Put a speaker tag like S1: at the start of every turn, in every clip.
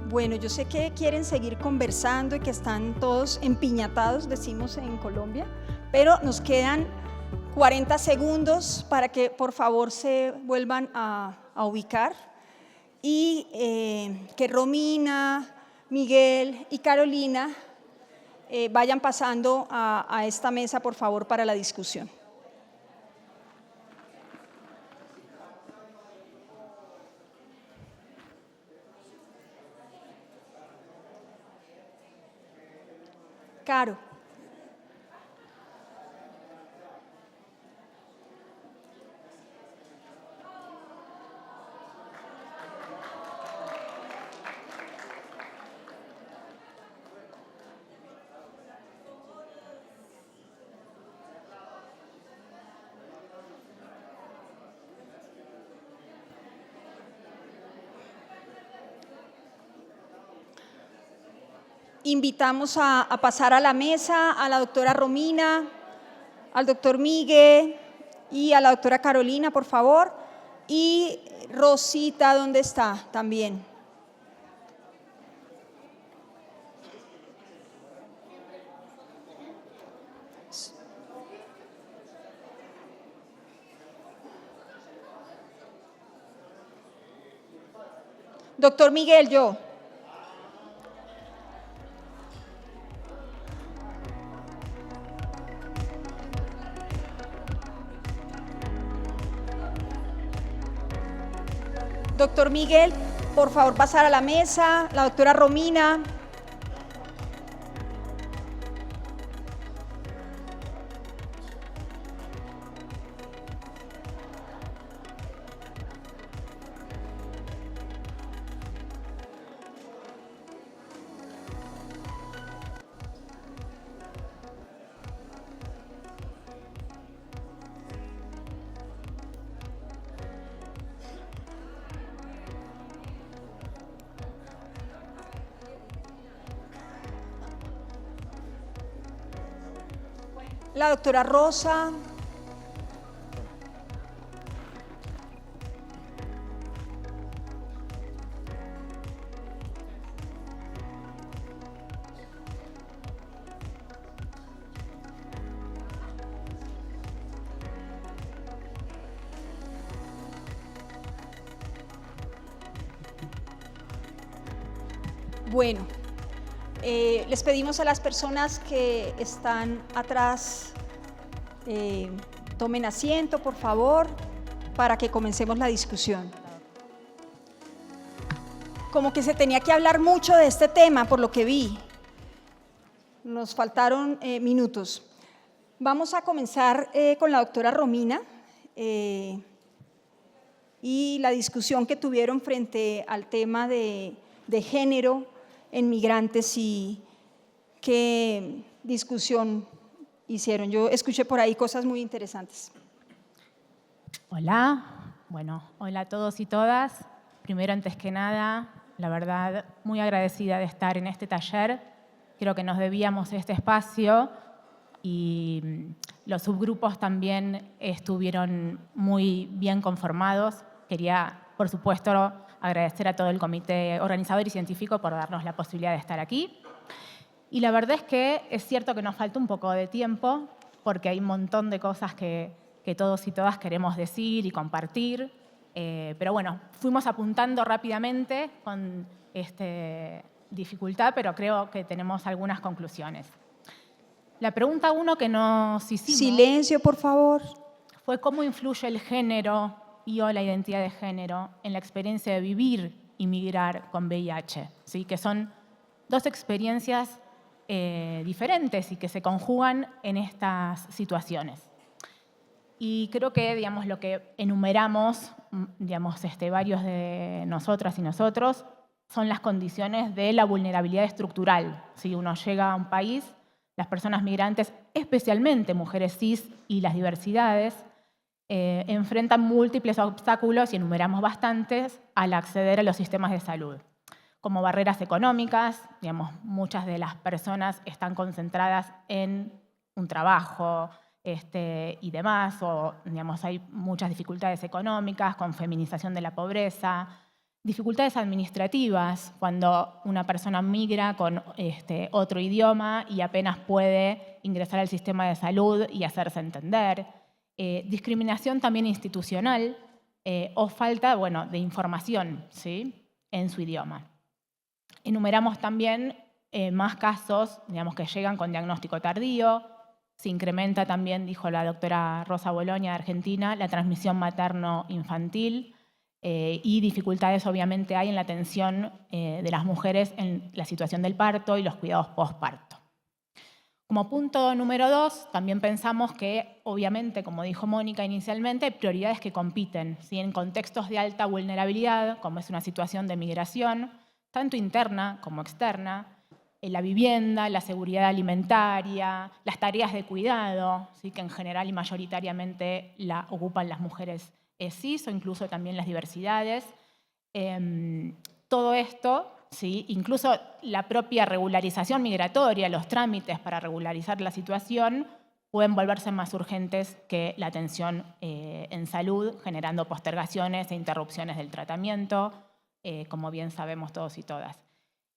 S1: Bueno, yo sé que quieren seguir conversando y que están todos empiñatados, decimos en Colombia, pero nos quedan 40 segundos para que por favor se vuelvan a ubicar y que Romina, Miguel y Carolina vayan pasando a esta mesa, por favor, para la discusión. Caro. Invitamos a pasar a la mesa a la doctora Romina, al doctor Miguel y a la doctora Carolina, por favor. Y Rosita, ¿dónde está? También. Doctor Miguel, yo. Doctor Miguel, por favor, pasar a la mesa. La doctora Romina. La doctora Rosa. Bueno, les pedimos a las personas que están atrás, tomen asiento, por favor, para que comencemos la discusión. Como que se tenía que hablar mucho de este tema, por lo que vi. Nos faltaron minutos. Vamos a comenzar con la doctora Romina y la discusión que tuvieron frente al tema de género en migrantes y qué discusión hicieron. Yo escuché por ahí cosas muy interesantes.
S2: Hola, bueno, hola a todos y todas. Primero, antes que nada, la verdad, muy agradecida de estar en este taller. Creo que nos debíamos este espacio y los subgrupos también estuvieron muy bien conformados. Quería, por supuesto, agradecer a todo el comité organizador y científico por darnos la posibilidad de estar aquí. Y la verdad es que es cierto que nos falta un poco de tiempo porque hay un montón de cosas que todos y todas queremos decir y compartir. Pero bueno, fuimos apuntando rápidamente con dificultad, pero creo que tenemos algunas conclusiones. La pregunta 1 que nos hicimos…
S1: Silencio, por favor.
S2: Fue cómo influye el género y o la identidad de género en la experiencia de vivir y migrar con VIH, ¿sí? Que son dos experiencias diferentes y que se conjugan en estas situaciones. Y creo que, digamos, lo que enumeramos, digamos, varios de nosotras y nosotros, son las condiciones de la vulnerabilidad estructural. Si uno llega a un país, las personas migrantes, especialmente mujeres cis y las diversidades, enfrentan múltiples obstáculos, y enumeramos bastantes, al acceder a los sistemas de salud. Como barreras económicas, digamos, muchas de las personas están concentradas en un trabajo y demás, o digamos, hay muchas dificultades económicas, con feminización de la pobreza, Dificultades administrativas, cuando una persona migra con otro idioma y apenas puede ingresar al sistema de salud y hacerse entender. Discriminación también institucional o falta de información, ¿sí?, en su idioma. Enumeramos también más casos, que llegan con diagnóstico tardío. Se incrementa también, dijo la doctora Rosa Bologna de Argentina, la transmisión materno-infantil y dificultades obviamente hay en la atención de las mujeres en la situación del parto y los cuidados postparto. Como punto número 2, también pensamos que, obviamente, como dijo Mónica inicialmente, hay prioridades que compiten, ¿sí?, en contextos de alta vulnerabilidad, como es una situación de migración, tanto interna como externa, en la vivienda, la seguridad alimentaria, las tareas de cuidado, ¿sí?, que en general y mayoritariamente la ocupan las mujeres cis o incluso también las diversidades. Todo esto, ¿sí?, incluso la propia regularización migratoria, los trámites para regularizar la situación, pueden volverse más urgentes que la atención en salud, generando postergaciones e interrupciones del tratamiento, como bien sabemos todos y todas.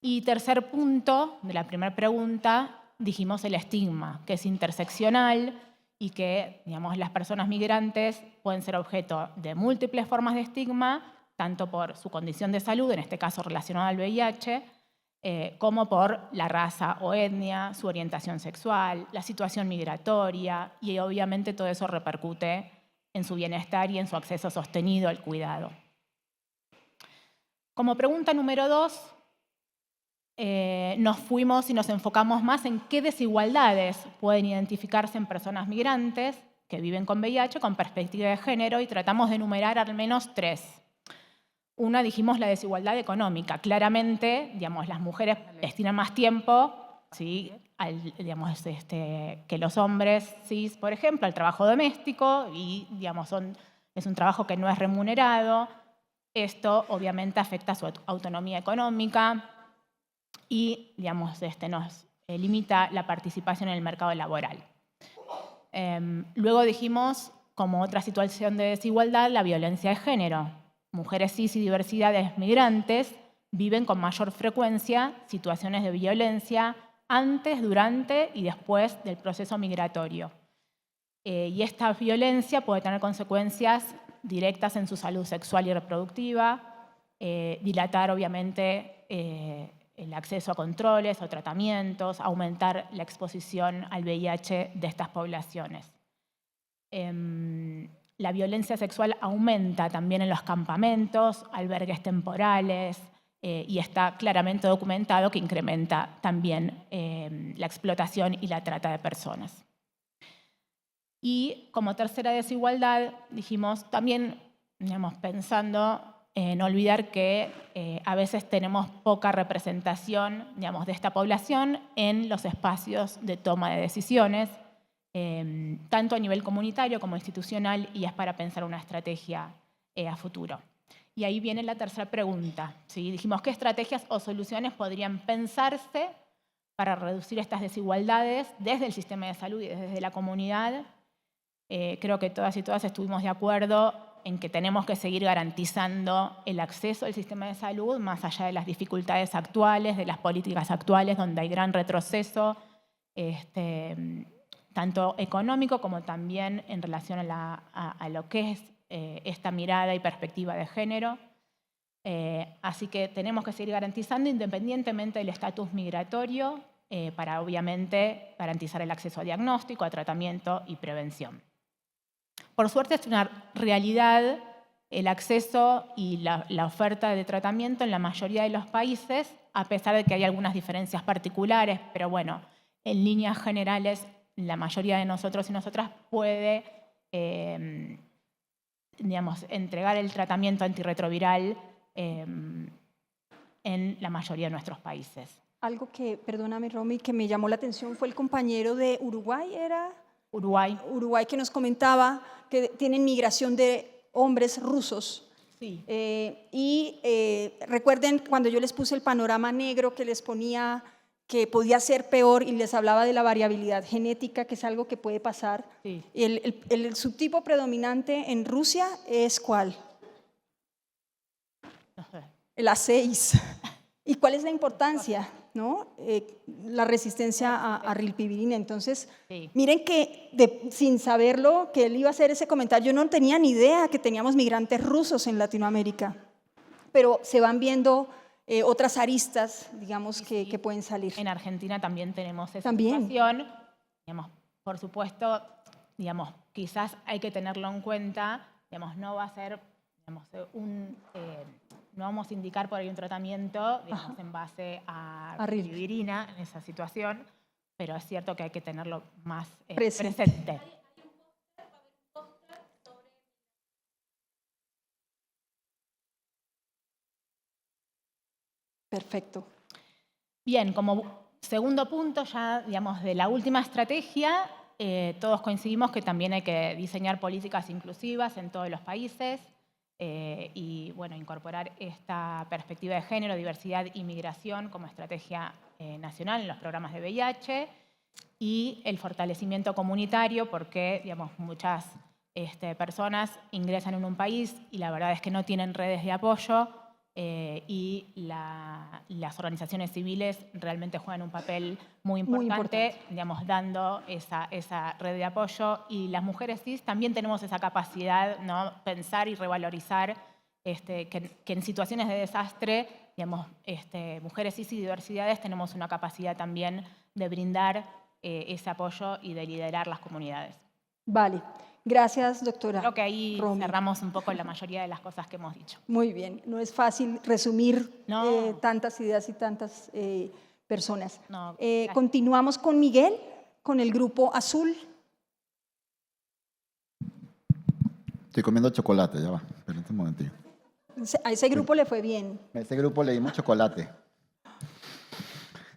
S2: Y tercer punto de la primera pregunta, dijimos el estigma, que es interseccional y que, las personas migrantes pueden ser objeto de múltiples formas de estigma, tanto por su condición de salud, en este caso relacionada al VIH, como por la raza o etnia, su orientación sexual, la situación migratoria, y obviamente todo eso repercute en su bienestar y en su acceso sostenido al cuidado. Como pregunta número 2, nos fuimos y nos enfocamos más en qué desigualdades pueden identificarse en personas migrantes que viven con VIH con perspectiva de género y tratamos de enumerar al menos 3. Una, dijimos, la desigualdad económica. Claramente, las mujeres destinan más tiempo, ¿sí?, que los hombres cis, por ejemplo, al trabajo doméstico y es un trabajo que no es remunerado. Esto obviamente afecta su autonomía económica y nos limita la participación en el mercado laboral. Luego dijimos, como otra situación de desigualdad, la violencia de género. Mujeres cis y diversidades migrantes viven con mayor frecuencia situaciones de violencia antes, durante y después del proceso migratorio. Y esta violencia puede tener consecuencias directas en su salud sexual y reproductiva, dilatar obviamente el acceso a controles o tratamientos, aumentar la exposición al VIH de estas poblaciones. La violencia sexual aumenta también en los campamentos, albergues temporales, y está claramente documentado que incrementa también la explotación y la trata de personas. Y como tercera desigualdad, dijimos también, pensando en no olvidar que a veces tenemos poca representación, de esta población en los espacios de toma de decisiones, tanto a nivel comunitario como institucional, y es para pensar una estrategia a futuro. Y ahí viene la tercera pregunta, ¿sí? Dijimos, ¿qué estrategias o soluciones podrían pensarse para reducir estas desigualdades desde el sistema de salud y desde la comunidad? Creo que todas y todas estuvimos de acuerdo en que tenemos que seguir garantizando el acceso al sistema de salud, más allá de las dificultades actuales, de las políticas actuales, donde hay gran retroceso, tanto económico como también en relación a lo que es esta mirada y perspectiva de género. Así que tenemos que seguir garantizando independientemente del estatus migratorio para obviamente garantizar el acceso a diagnóstico, a tratamiento y prevención. Por suerte es una realidad el acceso y la oferta de tratamiento en la mayoría de los países, a pesar de que hay algunas diferencias particulares, pero bueno, en líneas generales la mayoría de nosotros y nosotras puede entregar el tratamiento antirretroviral en la mayoría de nuestros países.
S1: Algo que, perdóname Romy, que me llamó la atención fue el compañero de Uruguay, ¿era? Uruguay, que nos comentaba que tienen migración de hombres rusos.
S2: Sí.
S1: Recuerden cuando yo les puse el panorama negro que les ponía que podía ser peor y les hablaba de la variabilidad genética, que es algo que puede pasar.
S2: Sí.
S1: El subtipo predominante en Rusia es ¿cuál?
S2: No sé.
S1: las 6. ¿Y cuál es la importancia? ¿No? La resistencia a rilpivirina. Entonces,
S2: Sí.
S1: miren que sin saberlo, que él iba a hacer ese comentario, yo no tenía ni idea que teníamos migrantes rusos en Latinoamérica, pero se van viendo otras aristas, digamos,
S2: Sí.
S1: que pueden salir.
S2: En Argentina también tenemos esa
S1: También.
S2: situación. Digamos, por supuesto, digamos, quizás hay que tenerlo en cuenta. Digamos, no va a ser, digamos, no vamos a indicar por ahí un tratamiento, digamos, en base a rilpivirina en esa situación, pero es cierto que hay que tenerlo más presente.
S1: Perfecto.
S2: Bien, como segundo punto ya, digamos, de la última estrategia, todos coincidimos que también hay que diseñar políticas inclusivas en todos los países y, bueno, incorporar esta perspectiva de género, diversidad y migración como estrategia nacional en los programas de VIH y el fortalecimiento comunitario porque, digamos, muchas personas ingresan en un país y la verdad es que no tienen redes de apoyo y las organizaciones civiles realmente juegan un papel muy importante, digamos, dando esa red de apoyo. Y las mujeres cis también tenemos esa capacidad, ¿no? Pensar y revalorizar que en situaciones de desastre, digamos, mujeres cis y diversidades tenemos una capacidad también de brindar ese apoyo y de liderar las comunidades.
S1: Vale. Gracias, doctora.
S2: Creo que ahí
S1: Romy.
S2: cerramos un poco la mayoría de las cosas que hemos dicho.
S1: Muy bien. No es fácil resumir
S2: No.
S1: tantas ideas y tantas personas.
S2: No,
S1: continuamos con Miguel, con el grupo azul.
S3: Estoy comiendo chocolate, ya va. Espérate un momentito.
S1: A ese grupo le fue bien.
S3: A ese grupo le dimos chocolate.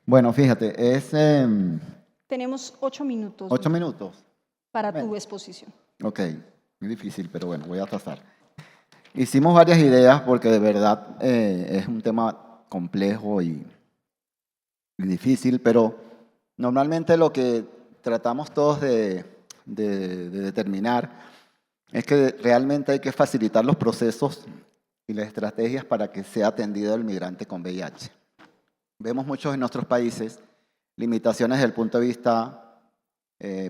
S3: Bueno, fíjate, es...
S1: Tenemos 8 minutos.
S3: 8 minutos.
S1: Para tu exposición.
S3: Ok, muy difícil, pero bueno, voy a trazar. Hicimos varias ideas porque de verdad es un tema complejo y difícil, pero normalmente lo que tratamos todos de determinar es que realmente hay que facilitar los procesos y las estrategias para que sea atendido el migrante con VIH. Vemos muchos en nuestros países limitaciones desde el punto de vista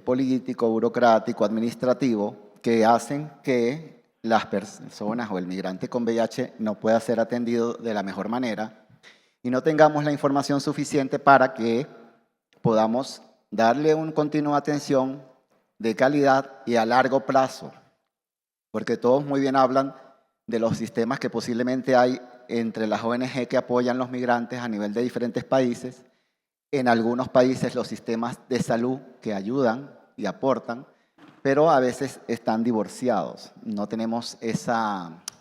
S3: político, burocrático, administrativo, que hacen que las personas o el migrante con VIH no pueda ser atendido de la mejor manera y no tengamos la información suficiente para que podamos darle una continua atención de calidad y a largo plazo. Porque todos muy bien hablan de los sistemas que posiblemente hay entre las ONG que apoyan los migrantes a nivel de diferentes países. En algunos países los sistemas de salud que ayudan y aportan, pero a veces están divorciados. No tenemos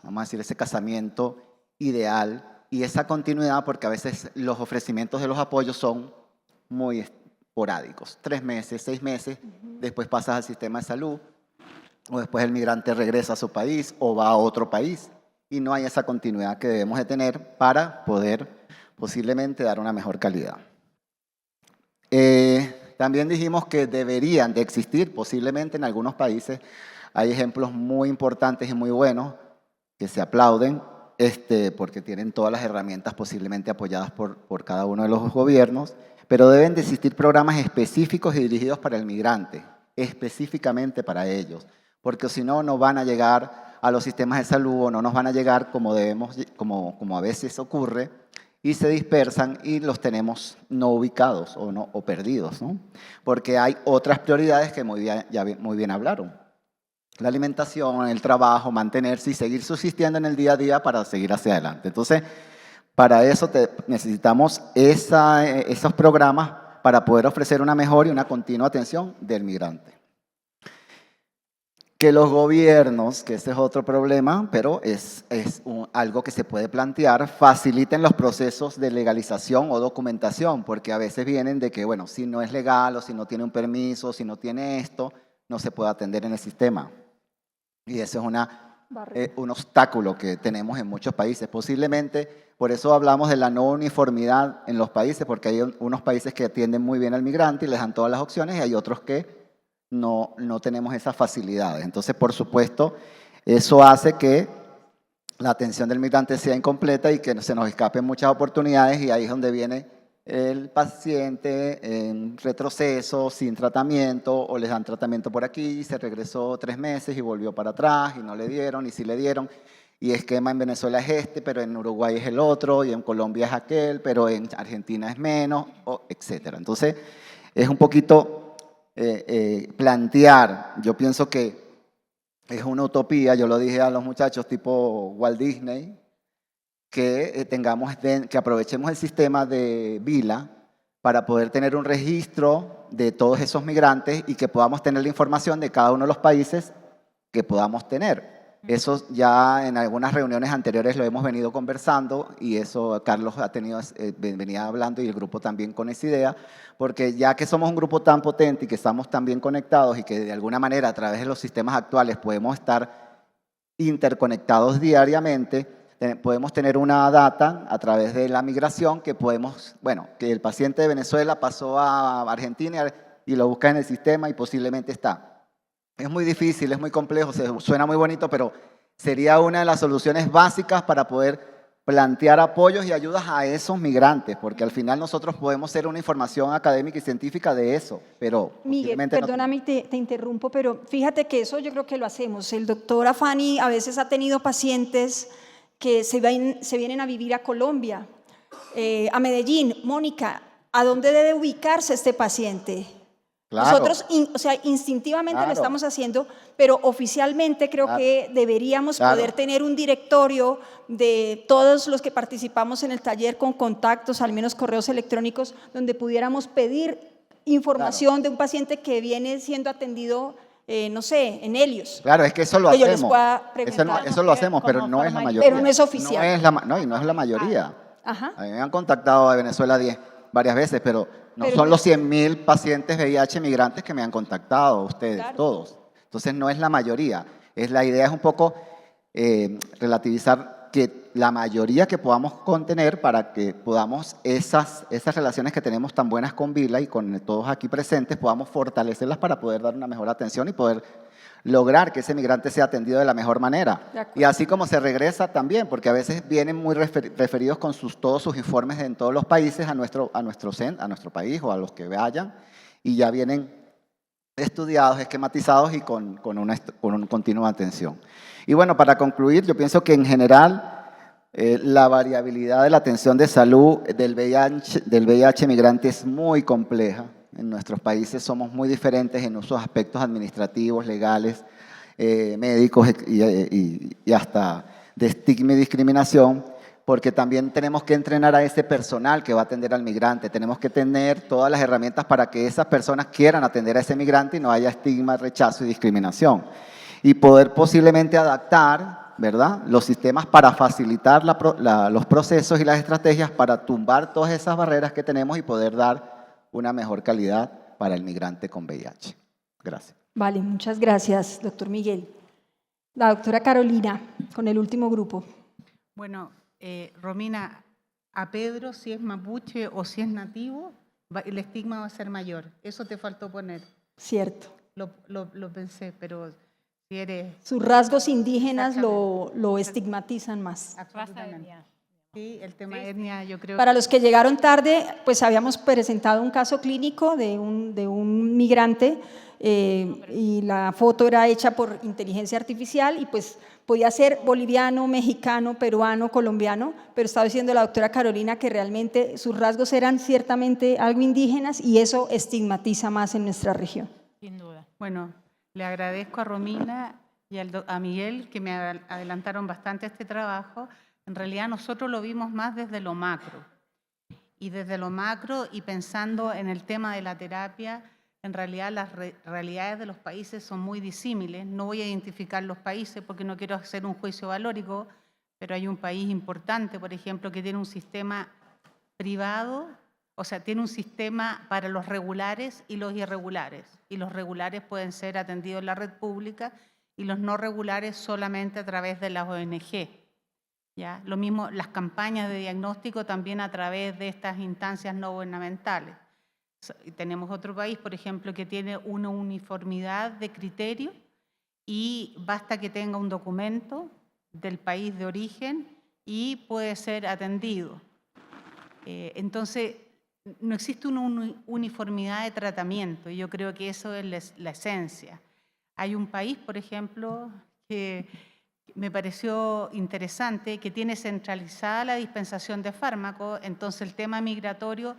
S3: vamos a decir, ese casamiento ideal y esa continuidad porque a veces los ofrecimientos de los apoyos son muy esporádicos. 3 meses, 6 meses, después pasas al sistema de salud o después el migrante regresa a su país o va a otro país y no hay esa continuidad que debemos de tener para poder posiblemente dar una mejor calidad. También dijimos que deberían de existir, posiblemente en algunos países hay ejemplos muy importantes y muy buenos que se aplauden porque tienen todas las herramientas posiblemente apoyadas por cada uno de los gobiernos, pero deben de existir programas específicos y dirigidos para el migrante, específicamente para ellos, porque si no, no van a llegar a los sistemas de salud o no nos van a llegar como a veces ocurre, y se dispersan y los tenemos no ubicados o perdidos, ¿no? Porque hay otras prioridades que ya muy bien hablaron. La alimentación, el trabajo, mantenerse y seguir subsistiendo en el día a día para seguir hacia adelante. Entonces, para eso necesitamos esos programas para poder ofrecer una mejor y una continua atención del migrante. Que los gobiernos, que ese es otro problema, pero es algo que se puede plantear, faciliten los procesos de legalización o documentación, porque a veces vienen de que, bueno, si no es legal o si no tiene un permiso, si no tiene esto, no se puede atender en el sistema. Y ese es un obstáculo que tenemos en muchos países. Posiblemente, por eso hablamos de la no uniformidad en los países, porque hay unos países que atienden muy bien al migrante y les dan todas las opciones y hay otros que no tenemos esas facilidades. Entonces, por supuesto, eso hace que la atención del migrante sea incompleta y que se nos escapen muchas oportunidades, y ahí es donde viene el paciente en retroceso, sin tratamiento, o les dan tratamiento por aquí, y se regresó 3 meses y volvió para atrás y no le dieron, y sí le dieron, y esquema en Venezuela es este, pero en Uruguay es el otro, y en Colombia es aquel, pero en Argentina es menos, etc. Entonces, es un poquito plantear, yo pienso que es una utopía, yo lo dije a los muchachos tipo Walt Disney, que que aprovechemos el sistema de Vila para poder tener un registro de todos esos migrantes y que podamos tener la información de cada uno de los países que podamos tener. Eso ya en algunas reuniones anteriores lo hemos venido conversando, y eso Carlos venía hablando, y el grupo también con esa idea, porque ya que somos un grupo tan potente y que estamos tan bien conectados y que de alguna manera a través de los sistemas actuales podemos estar interconectados diariamente, podemos tener una data a través de la migración que podemos, bueno, que el paciente de Venezuela pasó a Argentina y lo busca en el sistema y posiblemente está. Es muy difícil, es muy complejo, suena muy bonito, pero sería una de las soluciones básicas para poder plantear apoyos y ayudas a esos migrantes, porque al final nosotros podemos ser una información académica y científica de eso, pero
S1: Miguel,
S3: posiblemente no.
S1: perdóname, te interrumpo, pero fíjate que eso yo creo que lo hacemos. El doctor Afani a veces ha tenido pacientes que se vienen a vivir a Colombia, a Medellín. Mónica, ¿a dónde debe ubicarse este paciente?
S3: Claro.
S1: Nosotros, o sea, instintivamente lo estamos haciendo, pero oficialmente creo que deberíamos poder tener un directorio de todos los que participamos en el taller con contactos, al menos correos electrónicos, donde pudiéramos pedir información de un paciente que viene siendo atendido, no sé, en Helios.
S3: Claro, es que eso lo
S1: Que yo
S3: hacemos.
S1: les pueda preguntar.
S3: Eso lo hacemos, pero no es la mayoría.
S1: Pero no es oficial.
S3: No es la mayoría.
S1: Ajá.
S3: A mí me han contactado de Venezuela varias veces, pero no son los 100.000 pacientes VIH migrantes que me han contactado, ustedes, todos. Entonces no es la mayoría. La idea es un poco relativizar que la mayoría que podamos contener para que podamos esas relaciones que tenemos tan buenas con Vila y con todos aquí presentes, podamos fortalecerlas para poder dar una mejor atención y poder lograr que ese migrante sea atendido de la mejor manera. Y así como se regresa también, porque a veces vienen muy referidos con todos sus informes en todos los países a nuestro país o a los que vayan, y ya vienen estudiados, esquematizados y con una continua atención. Y bueno, para concluir, yo pienso que en general la variabilidad de la atención de salud del VIH migrante es muy compleja. En nuestros países somos muy diferentes en esos aspectos administrativos, legales, médicos y hasta de estigma y discriminación, porque también tenemos que entrenar a ese personal que va a atender al migrante. Tenemos que tener todas las herramientas para que esas personas quieran atender a ese migrante y no haya estigma, rechazo y discriminación. Y poder posiblemente adaptar, ¿verdad?, los sistemas para facilitar los procesos y las estrategias para tumbar todas esas barreras que tenemos y poder dar una mejor calidad para el migrante con VIH. Gracias.
S1: Vale, muchas gracias, doctor Miguel. La doctora Carolina, con el último grupo.
S4: Bueno, Romina, a Pedro, si es mapuche o si es nativo, el estigma va a ser mayor. Eso te faltó poner.
S1: Cierto.
S4: Lo pensé, pero si eres...
S1: Sus rasgos indígenas lo estigmatizan más.
S4: Absolutamente. Sí, el tema de etnia, yo creo...
S1: Para los que llegaron tarde, pues habíamos presentado un caso clínico de un migrante y la foto era hecha por inteligencia artificial y pues podía ser boliviano, mexicano, peruano, colombiano, pero estaba diciendo la doctora Carolina que realmente sus rasgos eran ciertamente algo indígenas y eso estigmatiza más en nuestra región.
S2: Sin duda.
S4: Bueno, le agradezco a Romina y a Miguel que me adelantaron bastante este trabajo. En realidad nosotros lo vimos más desde lo macro. Y desde lo macro y pensando en el tema de la terapia, en realidad las realidades de los países son muy disímiles. No voy a identificar los países porque no quiero hacer un juicio valórico, pero hay un país importante, por ejemplo, que tiene un sistema privado, o sea, tiene un sistema para los regulares y los irregulares. Y los regulares pueden ser atendidos en la red pública y los no regulares solamente a través de las ONG. ¿Ya? Lo mismo las campañas de diagnóstico también a través de estas instancias no gubernamentales. Tenemos otro país, por ejemplo, que tiene una uniformidad de criterio y basta que tenga un documento del país de origen y puede ser atendido. Entonces, no existe una uniformidad de tratamiento y yo creo que eso es la esencia. Hay un país, por ejemplo, que me pareció interesante, que tiene centralizada la dispensación de fármacos, entonces el tema migratorio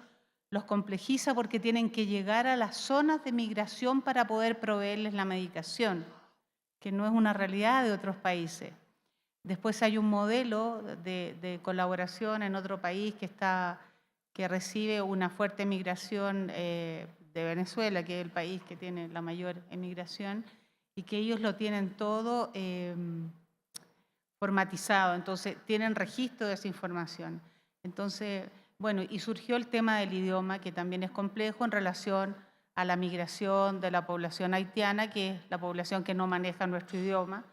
S4: los complejiza porque tienen que llegar a las zonas de migración para poder proveerles la medicación, que no es una realidad de otros países. Después hay un modelo de colaboración en otro país que recibe una fuerte migración de Venezuela, que es el país que tiene la mayor emigración, y que ellos lo tienen todo formatizado, entonces tienen registro de esa información. Entonces, bueno, y surgió el tema del idioma, que también es complejo en relación a la migración de la población haitiana, que es la población que no maneja nuestro idioma,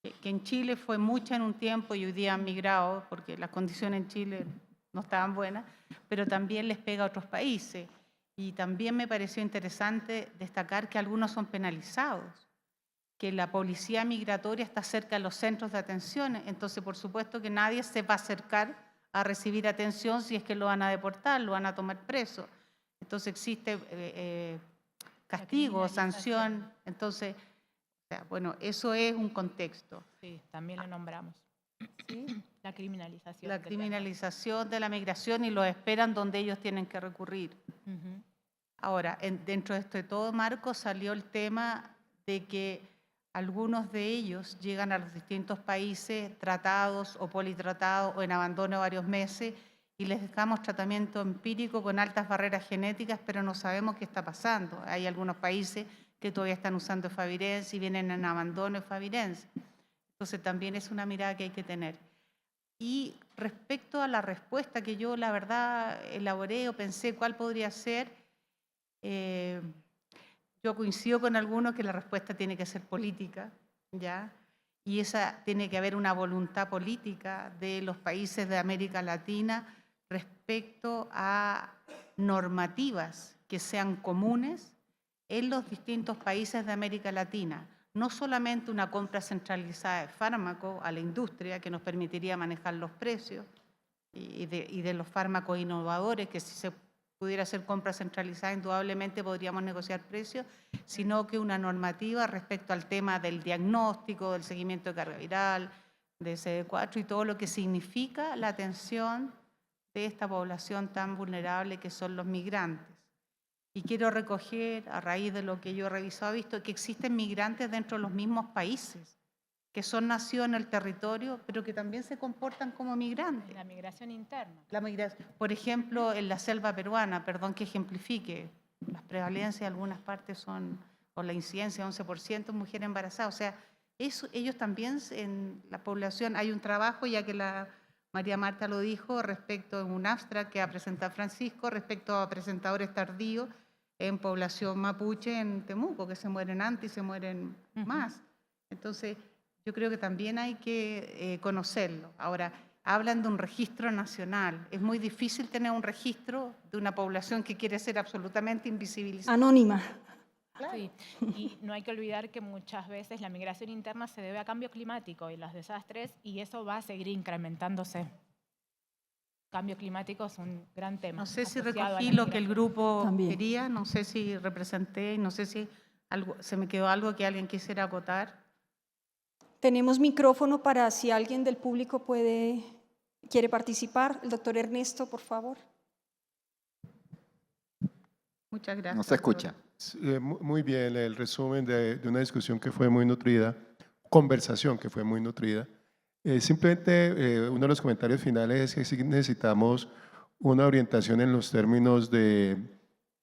S4: que en Chile fue mucha en un tiempo y hoy día han migrado porque las condiciones en Chile no estaban buenas, pero también les pega a otros países. Y también me pareció interesante destacar que algunos son penalizados, que la policía migratoria está cerca de los centros de atención, entonces por supuesto que nadie se va a acercar a recibir atención si es que lo van a deportar, lo van a tomar preso. Entonces existe castigo, sanción, entonces, o sea, bueno, eso es un contexto.
S2: Sí, también lo nombramos.
S4: ¿Sí?
S2: La criminalización.
S4: La
S2: del
S4: criminalización de la migración y lo esperan donde ellos tienen que recurrir.
S2: tema. Ujú.
S4: Ahora, dentro de este todo marco salió el tema de que algunos de ellos llegan a los distintos países tratados o politratados o en abandono varios meses y les damos tratamiento empírico con altas barreras genéticas, pero no sabemos qué está pasando. Hay algunos países que todavía están usando efavirenz y vienen en abandono efavirenz. Entonces también es una mirada que hay que tener. Y respecto a la respuesta que yo la verdad elaboré o pensé cuál podría ser, yo coincido con algunos que la respuesta tiene que ser política, ¿ya? Y esa tiene que haber una voluntad política de los países de América Latina respecto a normativas que sean comunes en los distintos países de América Latina. No solamente una compra centralizada de fármacos a la industria que nos permitiría manejar los precios y de los fármacos innovadores, que si se pudiera hacer compra centralizada, indudablemente podríamos negociar precios, sino que una normativa respecto al tema del diagnóstico, del seguimiento de carga viral, de CD4 y todo lo que significa la atención de esta población tan vulnerable que son los migrantes. Y quiero recoger, a raíz de lo que yo he revisado, he visto que existen migrantes dentro de los mismos países, que son nacidos en el territorio, pero que también se comportan como migrantes.
S2: La migración interna.
S4: La migración, por ejemplo, en la selva peruana, perdón que ejemplifique, las prevalencias en algunas partes son, o la incidencia 11%, mujeres embarazadas. O sea, ellos también en la población, hay un trabajo, ya que la María Marta lo dijo, respecto de un abstract que va a presentar Francisco, respecto a presentadores tardíos en población mapuche en Temuco, que se mueren antes y se mueren más. Entonces, yo creo que también hay que conocerlo. Ahora, hablan de un registro nacional. Es muy difícil tener un registro de una población que quiere ser absolutamente invisibilizada.
S1: Anónima.
S4: Claro.
S2: Sí, y no hay que olvidar que muchas veces la migración interna se debe a cambio climático y los desastres, y eso va a seguir incrementándose. Cambio climático es un gran tema.
S4: No sé si
S2: asociado a
S4: recogí
S2: la
S4: lo que el
S2: migración.
S4: grupo
S1: También.
S4: quería, no sé si representé, no sé si se me quedó algo que alguien quisiera acotar.
S1: Tenemos micrófono para si alguien del público quiere participar. El doctor Ernesto, por favor.
S4: Muchas gracias.
S3: No se escucha.
S5: Muy bien, el resumen de una discusión que fue muy nutrida, conversación que fue muy nutrida. Simplemente uno de los comentarios finales es que sí necesitamos una orientación en los términos de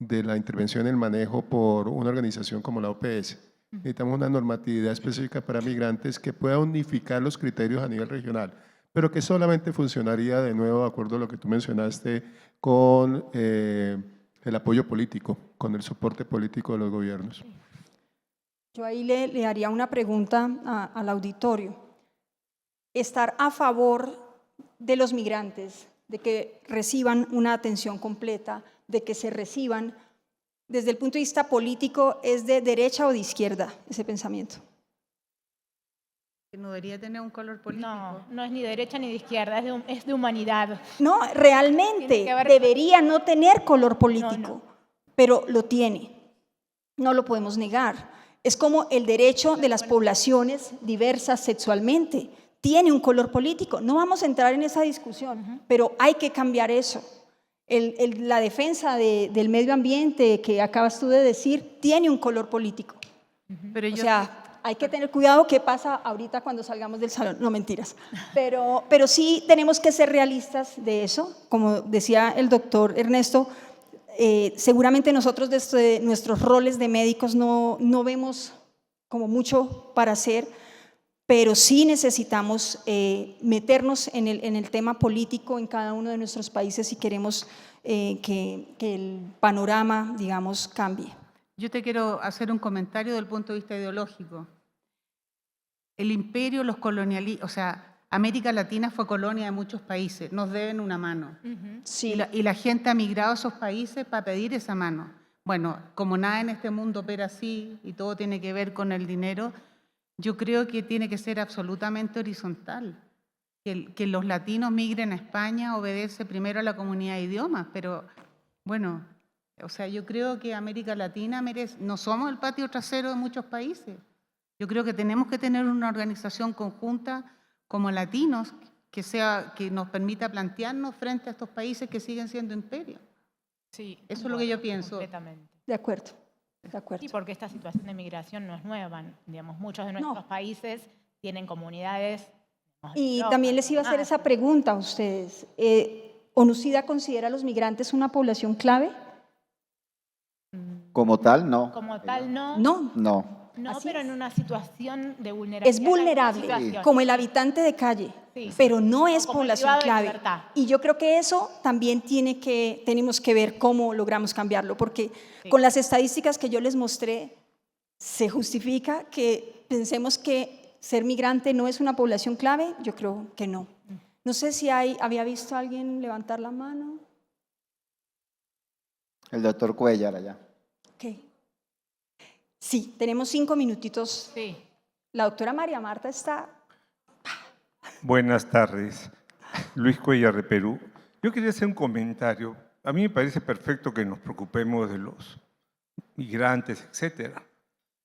S5: la intervención y el manejo por una organización como la OPS. Necesitamos una normatividad específica para migrantes que pueda unificar los criterios a nivel regional, pero que solamente funcionaría, de nuevo, de acuerdo a lo que tú mencionaste, con el apoyo político, con el soporte político de los gobiernos.
S1: Yo ahí le haría una pregunta al auditorio. ¿Estar a favor de los migrantes, de que reciban una atención completa, de que se reciban, desde el punto de vista político, es de derecha o de izquierda ese pensamiento?
S4: Que no debería tener un color político.
S2: No, no es ni de derecha ni de izquierda, es de humanidad.
S1: No,
S2: Tiene
S1: realmente
S2: que ver-
S1: debería no tener color político,
S2: No.
S1: pero lo tiene. No lo podemos negar. Es como el derecho de las poblaciones diversas sexualmente. Tiene un color político. No vamos a entrar en esa discusión, pero hay que cambiar eso. La defensa del medio ambiente que acabas tú de decir tiene un color político.
S4: Pero
S1: O
S4: yo
S1: sea, hay que tener cuidado qué pasa ahorita cuando salgamos del salón. No, mentiras. Pero sí tenemos que ser realistas de eso. Como decía el doctor Ernesto, seguramente nosotros desde nuestros roles de médicos no vemos como mucho para hacer, pero sí necesitamos meternos en el tema político en cada uno de nuestros países si queremos que el panorama, digamos, cambie.
S4: Yo te quiero hacer un comentario desde el punto de vista ideológico. El imperio, los colonialistas, o sea, América Latina fue colonia de muchos países, nos deben una mano.
S1: Sí,
S4: Y la gente ha migrado a esos países para pedir esa mano. Bueno, como nada en este mundo opera así y todo tiene que ver con el dinero, yo creo que tiene que ser absolutamente horizontal. Que los latinos migren a España obedece primero a la comunidad de idiomas, pero bueno, o sea, yo creo que América Latina merece, no somos el patio trasero de muchos países. Yo creo que tenemos que tener una organización conjunta como latinos que nos permita plantearnos frente a estos países que siguen siendo imperios.
S2: Sí,
S4: Eso es lo que yo pienso.
S2: Completamente.
S1: de acuerdo, de acuerdo.
S2: Sí, porque esta situación de migración no es nueva. Digamos, muchos de nuestros países tienen comunidades.
S1: Y también les iba a hacer esa pregunta a ustedes. ¿ONUCIDA considera a los migrantes una población clave?
S3: Como tal, no.
S2: Como tal, no.
S1: No,
S3: No.
S2: No,
S1: Así
S2: pero
S1: es.
S2: en una situación de vulnerabilidad.
S1: es vulnerable,
S2: en alguna situación.
S1: como el habitante de calle,
S2: Sí.
S1: pero no es
S2: Como el
S1: población
S2: privado de
S1: clave.
S2: libertad.
S1: Y yo creo que eso también tenemos que ver cómo logramos cambiarlo, porque
S2: Sí.
S1: con las estadísticas que yo les mostré, se justifica que pensemos que ser migrante no es una población clave. Yo creo que no. No sé si había visto a alguien levantar la mano.
S3: El doctor Cuellar allá.
S1: Ok. Sí, tenemos 5 minutitos.
S2: Sí.
S1: La doctora María Marta está.
S6: Buenas tardes. Luis Cuellar de Perú. Yo quería hacer un comentario. A mí me parece perfecto que nos preocupemos de los migrantes, etcétera.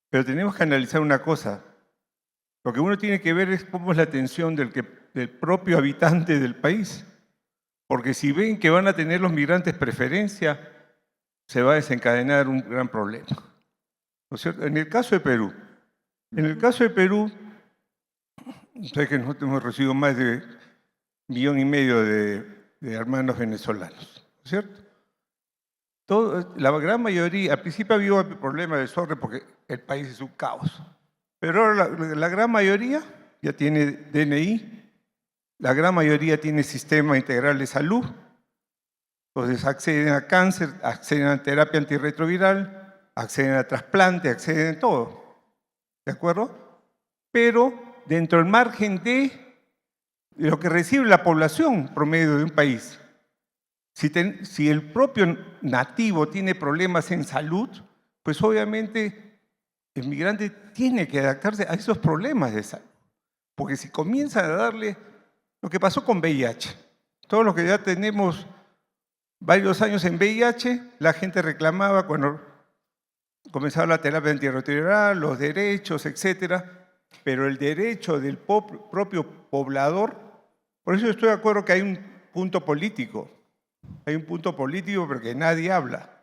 S6: Pero tenemos que analizar una cosa. Lo que uno tiene que ver es cómo es la atención del propio habitante del país. Porque si ven que van a tener los migrantes preferencia, se va a desencadenar un gran problema. ¿No es cierto? En el caso de Perú, sé que nosotros hemos recibido más de 1,5 millones de hermanos venezolanos, ¿no es cierto? La gran mayoría, al principio había un problema de desorden porque el país es un caos, pero ahora la gran mayoría ya tiene DNI, la gran mayoría tiene sistema integral de salud, entonces acceden a cáncer, acceden a terapia antirretroviral, acceden a trasplante, acceden a todo, ¿de acuerdo? Pero dentro del margen de lo que recibe la población promedio de un país. Si el propio nativo tiene problemas en salud, pues obviamente el migrante tiene que adaptarse a esos problemas de salud. Porque si comienza a darle lo que pasó con VIH, todos los que ya tenemos varios años en VIH, la gente reclamaba cuando comenzaba la terapia antirretroviral, los derechos, etcétera, pero el derecho del propio poblador, por eso estoy de acuerdo que hay un punto político, pero que nadie habla,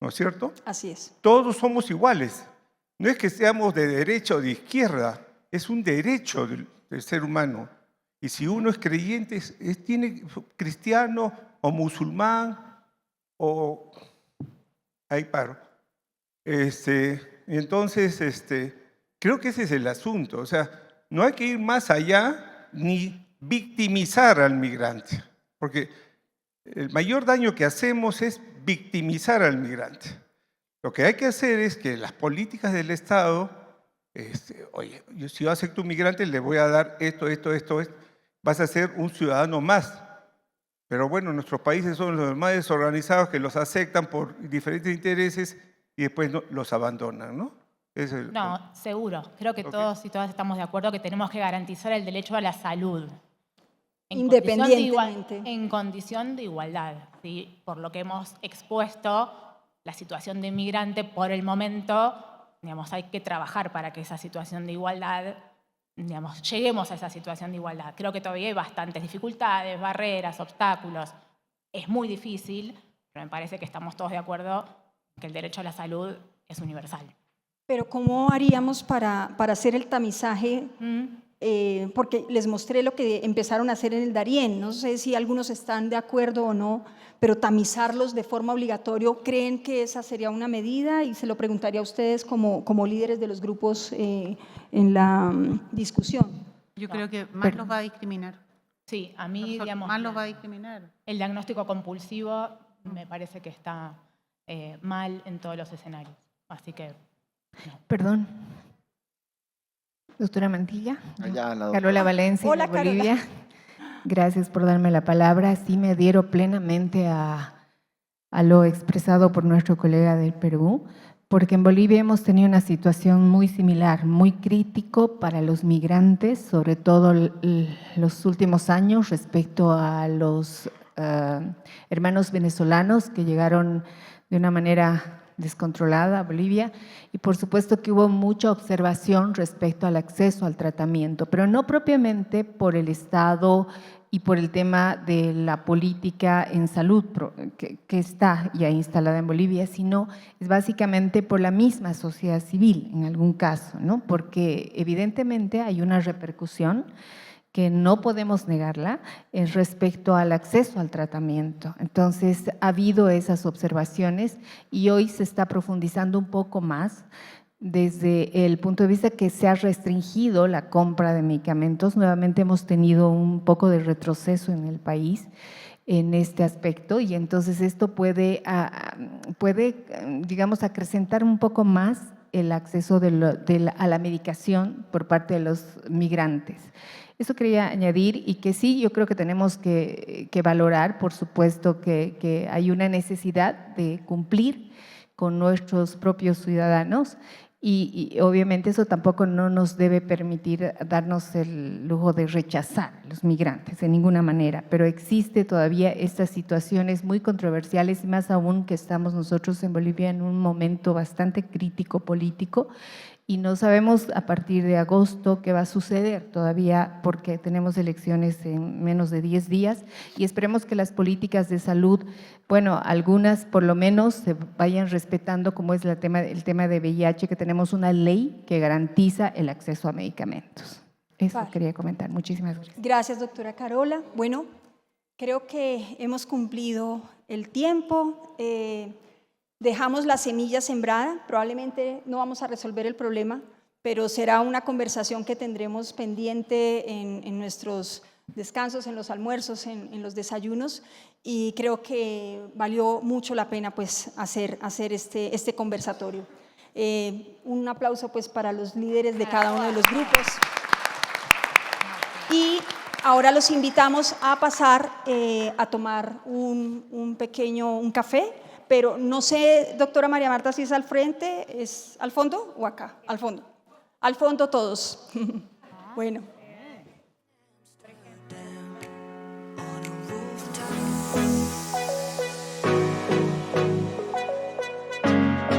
S6: ¿no es cierto?
S1: Así es.
S6: Todos somos iguales, no es que seamos de derecha o de izquierda, es un derecho del ser humano. Y si uno es creyente, tiene cristiano o musulmán, o ahí paro. Entonces, creo que ese es el asunto. O sea, no hay que ir más allá ni victimizar al migrante, porque el mayor daño que hacemos es victimizar al migrante. Lo que hay que hacer es que las políticas del Estado, oye, si yo acepto un migrante, le voy a dar esto, vas a ser un ciudadano más. Pero bueno, nuestros países son los más desorganizados que los aceptan por diferentes intereses y después los abandonan, ¿no?
S2: No, seguro. Creo que
S6: Ok.
S2: todos y todas estamos de acuerdo que tenemos que garantizar el derecho a la salud.
S1: Independientemente.
S2: En condición de igualdad. ¿Sí? Por lo que hemos expuesto, la situación de inmigrante por el momento, digamos, hay que trabajar para que esa situación de igualdad, digamos, lleguemos a esa situación de igualdad. Creo que todavía hay bastantes dificultades, barreras, obstáculos. Es muy difícil, pero me parece que estamos todos de acuerdo que el derecho a la salud es universal.
S1: Pero ¿cómo haríamos para hacer el tamizaje? Porque les mostré lo que empezaron a hacer en el Darién. No sé si algunos están de acuerdo o no, pero tamizarlos de forma obligatoria, ¿creen que esa sería una medida? Y se lo preguntaría a ustedes como líderes de los grupos en la discusión.
S4: Yo creo que más los va a discriminar.
S2: Sí, a mí, digamos,
S4: Más los va a discriminar.
S2: el diagnóstico compulsivo me parece que está mal en todos los escenarios. Así que,
S7: Perdón. Doctora Mantilla.
S3: Allá, la
S7: Carola Valencia,
S1: Hola,
S7: de Bolivia. Gracias por darme la palabra. Sí me adhiero plenamente a lo expresado por nuestro colega del Perú, porque en Bolivia hemos tenido una situación muy similar, muy crítico para los migrantes, sobre todo los últimos años respecto a los hermanos venezolanos que llegaron de una manera descontrolada a Bolivia, y por supuesto que hubo mucha observación respecto al acceso al tratamiento, pero no propiamente por el Estado y por el tema de la política en salud que está ya instalada en Bolivia, sino es básicamente por la misma sociedad civil en algún caso, ¿no? Porque evidentemente hay una repercusión que no podemos negarla respecto al acceso al tratamiento. Entonces, ha habido esas observaciones y hoy se está profundizando un poco más desde el punto de vista que se ha restringido la compra de medicamentos. Nuevamente hemos tenido un poco de retroceso en el país en este aspecto y entonces esto puede digamos, acrecentar un poco más el acceso a la medicación por parte de los migrantes. Eso quería añadir y que sí, yo creo que tenemos que valorar, por supuesto, que hay una necesidad de cumplir con nuestros propios ciudadanos y obviamente eso tampoco no nos debe permitir darnos el lujo de rechazar a los migrantes de ninguna manera, pero existe todavía estas situaciones muy controversiales y más aún que estamos nosotros en Bolivia en un momento bastante crítico político y no sabemos a partir de agosto qué va a suceder todavía porque tenemos elecciones en menos de 10 días y esperemos que las políticas de salud, bueno, algunas por lo menos se vayan respetando como es el tema de VIH, que tenemos una ley que garantiza el acceso a medicamentos. Eso
S1: Vale.
S7: quería comentar. Muchísimas gracias.
S1: Gracias, doctora Carola. Bueno, creo que hemos cumplido el tiempo. Dejamos la semilla sembrada, probablemente no vamos a resolver el problema, pero será una conversación que tendremos pendiente en nuestros descansos, en los almuerzos, en los desayunos, y creo que valió mucho la pena pues, hacer este conversatorio. Un aplauso pues, para los líderes de cada uno de los grupos. Y ahora los invitamos a pasar a tomar un café. Pero no sé, doctora María Marta, si es al frente, ¿es al fondo o acá? Al fondo. Al fondo todos. Bueno.